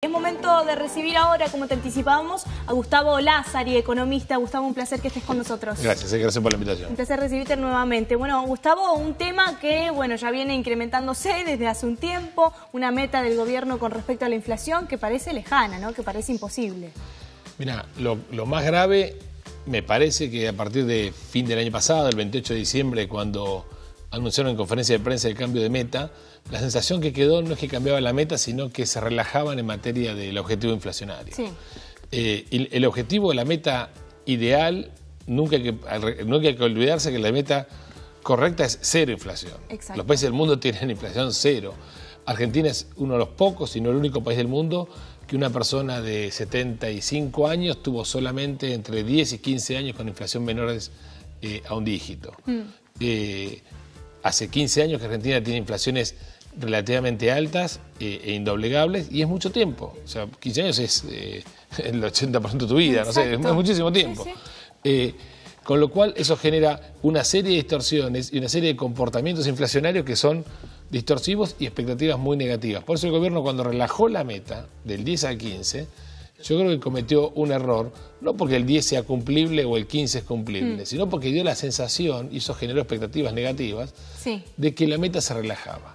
Es momento de recibir ahora, como te anticipábamos, a Gustavo Lázari, economista. Gustavo, un placer que estés con nosotros. Gracias por la invitación. Un placer recibirte nuevamente. Bueno, Gustavo, un tema que ya viene incrementándose desde hace un tiempo, una meta del gobierno con respecto a la inflación que parece lejana, ¿no? Que parece imposible. Mira, lo más grave me parece que a partir de fin del año pasado, el 28 de diciembre, cuando anunciaron en conferencia de prensa el cambio de meta, la sensación que quedó no es que cambiaban la meta, sino que se relajaban en materia del objetivo inflacionario. Sí. El objetivo, la meta ideal, nunca hay que olvidarse que la meta correcta es cero inflación. Exacto. Los países del mundo tienen inflación cero. Argentina es uno de los pocos, si no el único país del mundo, que una persona de 75 años tuvo solamente entre 10 y 15 años con inflación menores a un dígito. Hace 15 años que Argentina tiene inflaciones relativamente altas e indoblegables, y es mucho tiempo. O sea, 15 años es el 80% de tu vida. Exacto. No sé, es muchísimo tiempo. Sí, sí. Con lo cual eso genera una serie de distorsiones y una serie de comportamientos inflacionarios que son distorsivos y expectativas muy negativas. Por eso el gobierno, cuando relajó la meta del 10 al 15, yo creo que cometió un error, no porque el 10 sea cumplible o el 15 es cumplible, sino porque dio la sensación, y eso generó expectativas negativas, de que la meta se relajaba.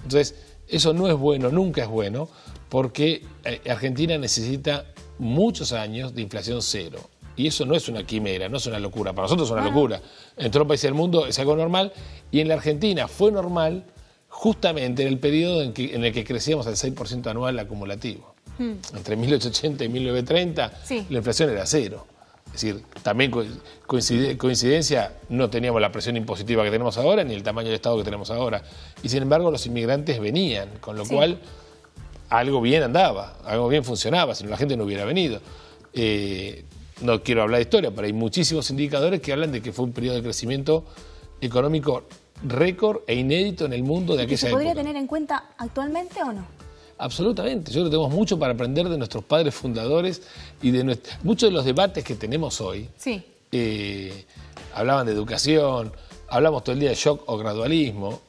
Entonces, eso no es bueno, nunca es bueno, porque Argentina necesita muchos años de inflación cero. Y eso no es una quimera, no es una locura. Para nosotros es una locura. En todos los países del mundo es algo normal, y en la Argentina fue normal justamente en el periodo en el que crecíamos al 6% anual acumulativo. Entre 1880 y 1930 la inflación era cero. Es decir, también coincidencia, no teníamos la presión impositiva que tenemos ahora, ni el tamaño del Estado que tenemos ahora. Y sin embargo los inmigrantes venían, con lo cual algo bien andaba, algo bien funcionaba, si no la gente no hubiera venido. No quiero hablar de historia, pero hay muchísimos indicadores que hablan de que fue un periodo de crecimiento económico récord e inédito en el mundo de aquella época. ¿Se podría tener en cuenta actualmente o no? Absolutamente. Yo creo que tenemos mucho para aprender de nuestros padres fundadores y de muchos de los debates que tenemos hoy. Sí. Hablaban de educación, hablamos todo el día de shock o gradualismo.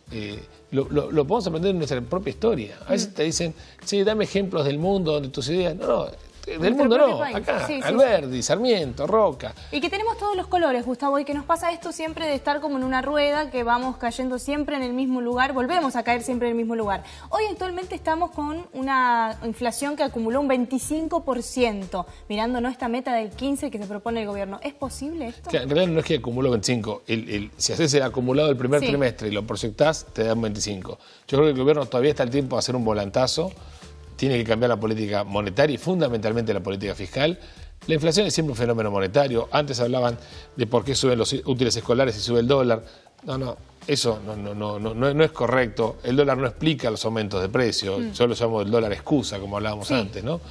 Lo podemos aprender en nuestra propia historia. A veces te dicen, sí, dame ejemplos del mundo donde tus ideas... No, del mundo no, acá, Alberdi, Sarmiento, Roca. Y que tenemos todos los colores, Gustavo, y que nos pasa esto siempre de estar como en una rueda, que vamos cayendo siempre en el mismo lugar, volvemos a caer siempre en el mismo lugar. Hoy actualmente estamos con una inflación que acumuló un 25%, mirando esta meta del 15% que se propone el gobierno. ¿Es posible esto? En realidad no es que acumuló 25, si haces el acumulado del primer trimestre y lo proyectás, te da un 25. Yo creo que el gobierno todavía está el tiempo de hacer un volantazo. Tiene que cambiar la política monetaria y fundamentalmente la política fiscal. La inflación es siempre un fenómeno monetario. Antes hablaban de por qué suben los útiles escolares y sube el dólar. No, eso no es correcto. El dólar no explica los aumentos de precios. Yo lo llamo el dólar excusa, como hablábamos antes, ¿no?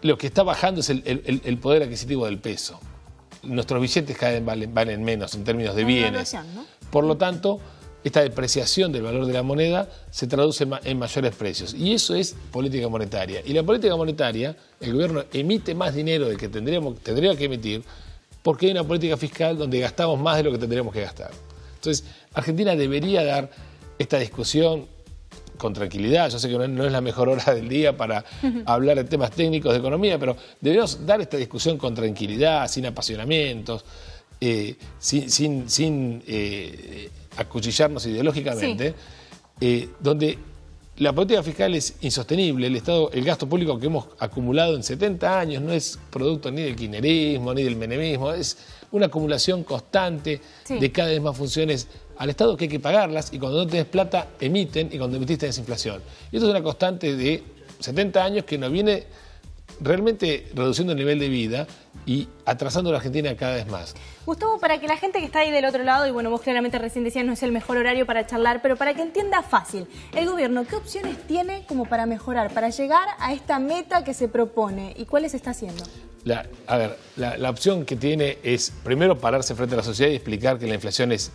Lo que está bajando es el poder adquisitivo del peso. Nuestros billetes cada vez valen menos en términos de bienes. ¿No? Por lo tanto, esta depreciación del valor de la moneda se traduce en mayores precios. Y eso es política monetaria. Y la política monetaria, el gobierno emite más dinero del que tendría que emitir, porque hay una política fiscal donde gastamos más de lo que tendríamos que gastar. Entonces, Argentina debería dar esta discusión con tranquilidad. Yo sé que no es la mejor hora del día para hablar de temas técnicos de economía, pero deberíamos dar esta discusión con tranquilidad, sin apasionamientos, sin acuchillarnos ideológicamente, donde la política fiscal es insostenible. El gasto público que hemos acumulado en 70 años no es producto ni del kirchnerismo ni del menemismo, es una acumulación constante de cada vez más funciones al Estado que hay que pagarlas, y cuando no tenés plata emiten, y cuando emitís tenés inflación. Y esto es una constante de 70 años que nos viene realmente reduciendo el nivel de vida y atrasando a la Argentina cada vez más. Gustavo, para que la gente que está ahí del otro lado, y vos claramente recién decías no es el mejor horario para charlar, pero para que entienda fácil, el gobierno, ¿qué opciones tiene como para mejorar, para llegar a esta meta que se propone, y cuáles está haciendo? La opción que tiene es primero pararse frente a la sociedad y explicar que la inflación es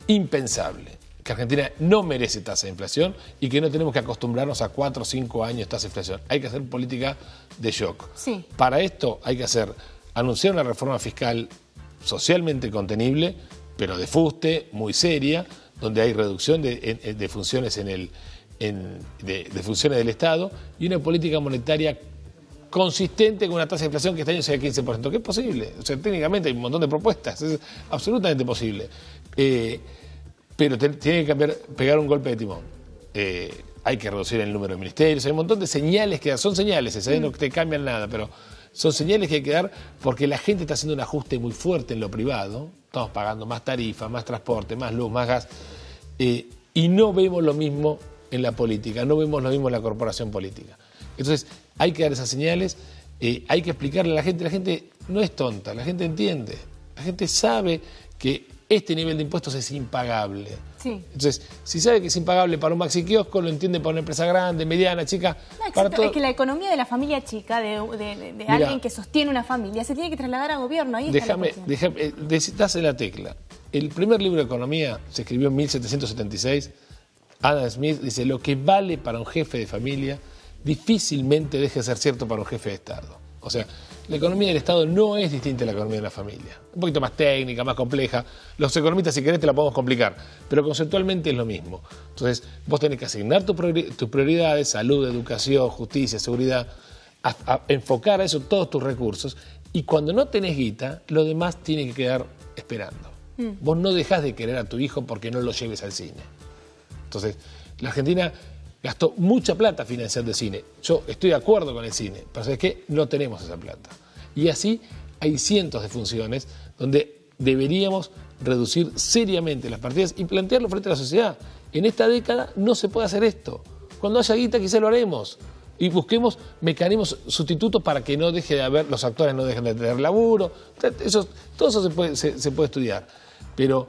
impensable, que Argentina no merece tasa de inflación y que no tenemos que acostumbrarnos a 4 o 5 años tasa de inflación. Hay que hacer política de shock. Para esto hay que anunciar una reforma fiscal socialmente contenible, pero de fuste, muy seria, donde hay reducción de funciones en de funciones del Estado y una política monetaria consistente con una tasa de inflación que este año sea 15%, que es posible. O sea, técnicamente hay un montón de propuestas, es absolutamente posible. Pero tiene que pegar un golpe de timón. Hay que reducir el número de ministerios, hay un montón de señales que son señales, no te cambian nada, pero son señales que hay que dar porque la gente está haciendo un ajuste muy fuerte en lo privado, estamos pagando más tarifas, más transporte, más luz, más gas, y no vemos lo mismo en la política, no vemos lo mismo en la corporación política. Entonces hay que dar esas señales, hay que explicarle a la gente no es tonta, la gente entiende, la gente sabe que este nivel de impuestos es impagable. Sí. Entonces, si sabe que es impagable para un maxi kiosco, lo entiende para una empresa grande, mediana, chica. No, para todo. Es que la economía de la familia chica, de alguien que sostiene una familia, se tiene que trasladar al gobierno. Ahí déjame, dase la tecla. El primer libro de economía se escribió en 1776. Adam Smith dice, lo que vale para un jefe de familia difícilmente deje de ser cierto para un jefe de Estado. O sea, la economía del Estado no es distinta a la economía de la familia. Un poquito más técnica, más compleja. Los economistas, si querés, te la podemos complicar. Pero conceptualmente es lo mismo. Entonces, vos tenés que asignar tus prioridades, salud, educación, justicia, seguridad, a enfocar a eso todos tus recursos. Y cuando no tenés guita, lo demás tiene que quedar esperando. Vos no dejás de querer a tu hijo porque no lo lleves al cine. Entonces, la Argentina gastó mucha plata financiando el cine. Yo estoy de acuerdo con el cine, pero ¿sabes qué? No tenemos esa plata. Y así hay cientos de funciones donde deberíamos reducir seriamente las partidas y plantearlo frente a la sociedad. En esta década no se puede hacer esto. Cuando haya guita quizá lo haremos. Y busquemos mecanismos sustitutos para que no deje de haber, los actores no dejen de tener laburo. Todo eso se puede estudiar. Pero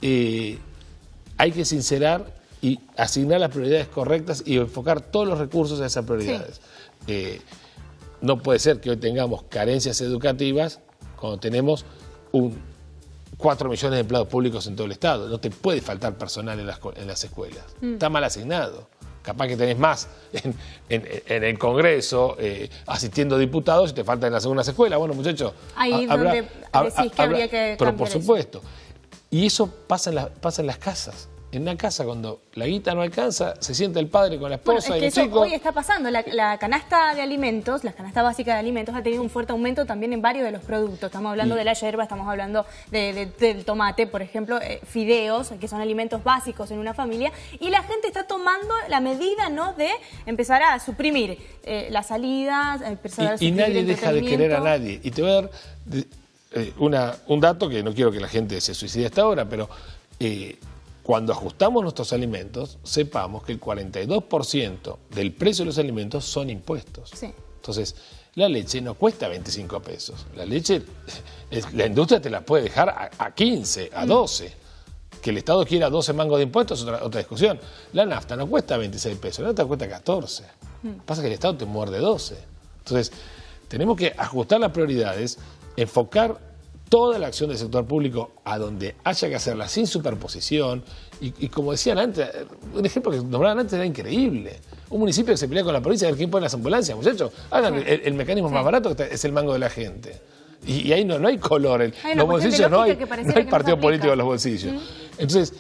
hay que sincerar y asignar las prioridades correctas y enfocar todos los recursos a esas prioridades. Sí. No puede ser que hoy tengamos carencias educativas cuando tenemos 4 millones de empleados públicos en todo el Estado. No te puede faltar personal en las escuelas. Está mal asignado. Capaz que tenés más en el Congreso asistiendo diputados y te falta en las segundas escuelas. Bueno, muchachos, ahí donde decís que habría que pero por supuesto. Y eso pasa en las casas. En una casa, cuando la guita no alcanza, se sienta el padre con la esposa y el chico. Hoy está pasando. La canasta de alimentos, la canasta básica de alimentos, ha tenido un fuerte aumento también en varios de los productos. Estamos hablando de la yerba, estamos hablando del tomate, por ejemplo, fideos, que son alimentos básicos en una familia. Y la gente está tomando la medida, ¿no?, de empezar a suprimir las salidas, empezar a suprimir y nadie deja de querer a nadie. Y te voy a dar un dato que no quiero que la gente se suicide hasta ahora, pero cuando ajustamos nuestros alimentos, sepamos que el 42% del precio de los alimentos son impuestos. Sí. Entonces, la leche no cuesta 25 pesos. La leche, la industria te la puede dejar a 15, a 12. Que el Estado quiera 12 mangos de impuestos es otra discusión. La nafta no cuesta 26 pesos, la nafta cuesta 14. Pasa que el Estado te muerde 12. Entonces, tenemos que ajustar las prioridades, enfocar toda la acción del sector público a donde haya que hacerla sin superposición. Y como decían antes, un ejemplo que nombraban antes era increíble. Un municipio que se pelea con la policía a ver quién pone las ambulancias. Muchachos, hagan el mecanismo más barato, que es el mango de la gente. Y ahí no hay color. Los bolsillos no hay partido político en los bolsillos. Entonces,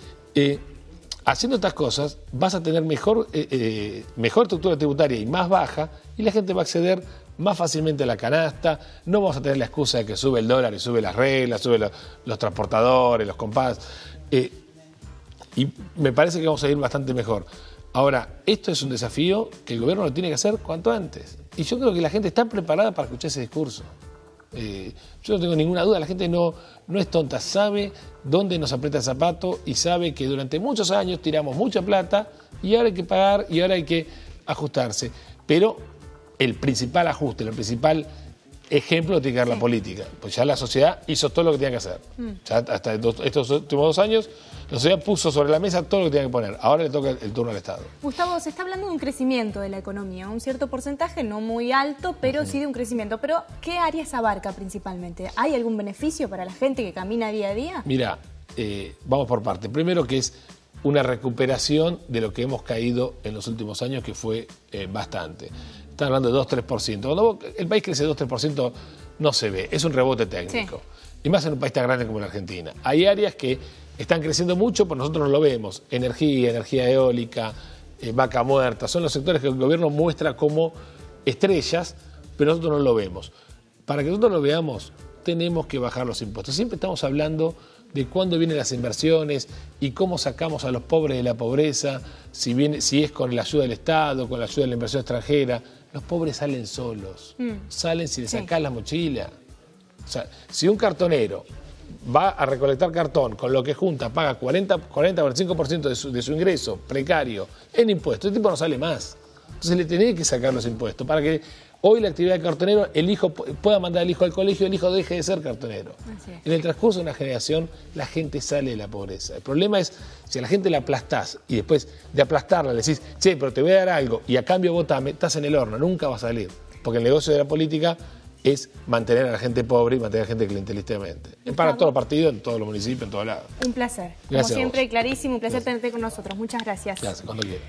haciendo estas cosas, vas a tener mejor estructura tributaria y más baja, y la gente va a acceder más fácilmente a la canasta. No vamos a tener la excusa de que sube el dólar y sube las reglas, sube los transportadores, los compás. Y me parece que vamos a ir bastante mejor. Ahora, esto es un desafío que el gobierno lo tiene que hacer cuanto antes. Y yo creo que la gente está preparada para escuchar ese discurso. Yo no tengo ninguna duda, la gente no es tonta, sabe dónde nos aprieta el zapato y sabe que durante muchos años tiramos mucha plata y ahora hay que pagar y ahora hay que ajustarse. Pero el principal ajuste, el principal ejemplo tiene que dar la política. Pues ya la sociedad hizo todo lo que tenía que hacer. Ya hasta estos últimos 2 años, la sociedad puso sobre la mesa todo lo que tenía que poner. Ahora le toca el turno al Estado. Gustavo, se está hablando de un crecimiento de la economía, un cierto porcentaje, no muy alto, pero sí de un crecimiento. Pero, ¿qué áreas abarca principalmente? ¿Hay algún beneficio para la gente que camina día a día? Mira, vamos por parte. Primero, que es una recuperación de lo que hemos caído en los últimos años, que fue bastante. Están hablando de 2-3%. Cuando el país crece 2-3%, no se ve. Es un rebote técnico. Sí. Y más en un país tan grande como la Argentina. Hay áreas que están creciendo mucho, pero nosotros no lo vemos. Energía eólica, Vaca Muerta, son los sectores que el gobierno muestra como estrellas, pero nosotros no lo vemos. Para que nosotros lo veamos, tenemos que bajar los impuestos. Siempre estamos hablando de cuándo vienen las inversiones y cómo sacamos a los pobres de la pobreza, si es con la ayuda del Estado, con la ayuda de la inversión extranjera. Los pobres salen solos, salen si les sacás la mochila. O sea, si un cartonero va a recolectar cartón, con lo que junta, paga 40 o 45% de su ingreso precario en impuestos, este tipo no sale más. Entonces le tenés que sacar los impuestos para que hoy la actividad de cartonero, el hijo pueda mandar al hijo al colegio, el hijo deje de ser cartonero. En el transcurso de una generación, la gente sale de la pobreza. El problema es si a la gente la aplastás y después de aplastarla le decís, che, pero te voy a dar algo y a cambio votame, estás en el horno, nunca va a salir. Porque el negocio de la política es mantener a la gente pobre y mantener a la gente clientelistamente. Es para todos los partidos, en todos los municipios, en todos lados. Un placer. Gracias. Como siempre, clarísimo, un placer tenerte con nosotros. Muchas gracias. Gracias, cuando quieras.